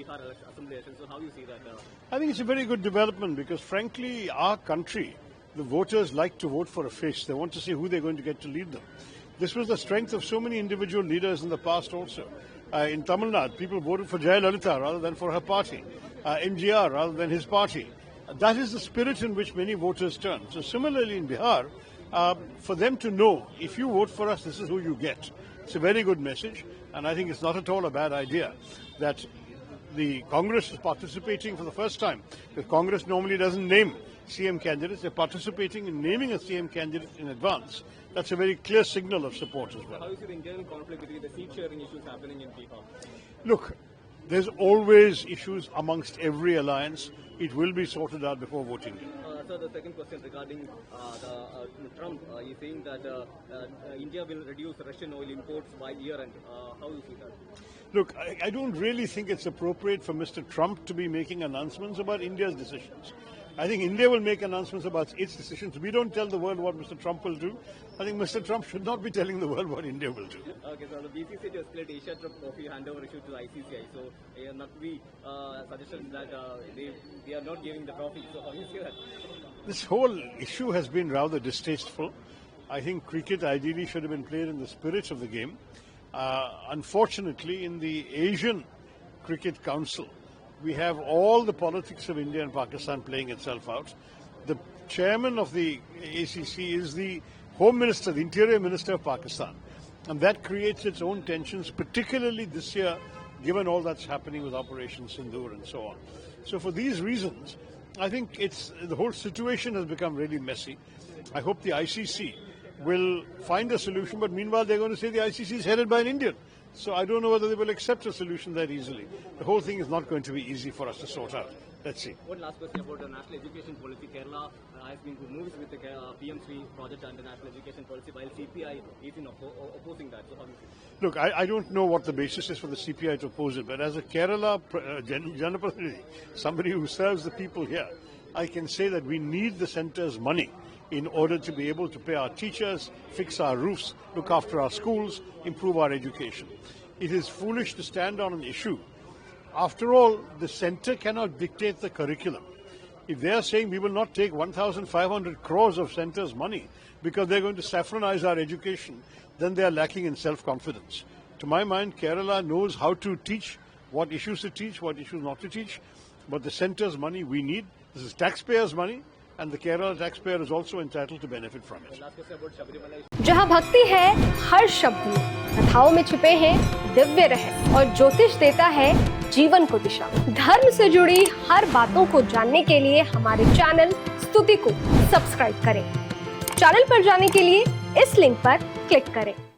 Bihar Assembly election. So how do you see that? I think it's a very good development because, frankly, our country, the voters like to vote for a face. They want to see who they're going to get to lead them. This was the strength of so many individual leaders in the past also. In Tamil Nadu, people voted for Jayalalitha rather than for her party. MGR rather than his party. That is the spirit in which many voters turn. So similarly in Bihar, for them to know, if you vote for us, this is who you get. It's a very good message, and I think it's not at all a bad idea that the Congress is participating for the first time. Because Congress normally doesn't name CM candidates. They're participating in naming a CM candidate in advance. That's a very clear signal of support as well. How do you see the internal conflict between the seat sharing issues happening in Bihar? Look, there's always issues amongst every alliance. It will be sorted out before voting day. Sir, the second question regarding Trump, he's saying that India will reduce Russian oil imports by year end. How do you see that? Look, I don't really think it's appropriate for Mr. Trump to be making announcements about India's decisions. I think India will make announcements about its decisions. We don't tell the world what Mr. Trump will do. I think Mr. Trump should not be telling the world what India will do. Okay, so the BCCI to escalate Asia Trophy handover issue to the ICCI. So, Naqvi suggested that they are not giving the trophy. So, how do you see that? This whole issue has been rather distasteful. I think cricket ideally should have been played in the spirit of the game. Unfortunately, in the Asian Cricket Council, we have all the politics of India and Pakistan playing itself out. The chairman of the ACC is the Home Minister, the Interior Minister of Pakistan. And that creates its own tensions, particularly this year, given all that's happening with Operation Sindoor and so on. So for these reasons, I think the whole situation has become really messy. I hope the ICC will find a solution, but meanwhile they're going to say the ICC is headed by an Indian. So I don't know whether they will accept a solution that easily. The whole thing is not going to be easy for us to sort out. Let's see. One last question about the national education policy. Kerala has been moved with the PM3 project and the national education policy, while CPI is opposing that. So how do you see? Look, I don't know what the basis is for the CPI to oppose it, but as a Kerala Janapratininidhi, somebody who serves the people here, I can say that we need the centre's money in order to be able to pay our teachers, fix our roofs, look after our schools, improve our education. It is foolish to stand on an issue. After all, the centre cannot dictate the curriculum. If they are saying we will not take 1,500 crores of centre's money because they're going to saffronize our education, then they are lacking in self-confidence. To my mind, Kerala knows how to teach, what issues to teach, what issues not to teach, but the centre's money we need. This is taxpayers' money. And the Kerala taxpayer is also entitled to benefit from it. जहाँ भक्ति है हर शब्द में, कथाओं में छुपे हैं दिव्य रहस्य और ज्योतिष देता है जीवन को दिशा। धर्म से जुड़ी हर बातों को जानने के लिए हमारे चैनल स्तुति को सब्सक्राइब करें। चैनल पर जाने के लिए इस लिंक पर क्लिक करें।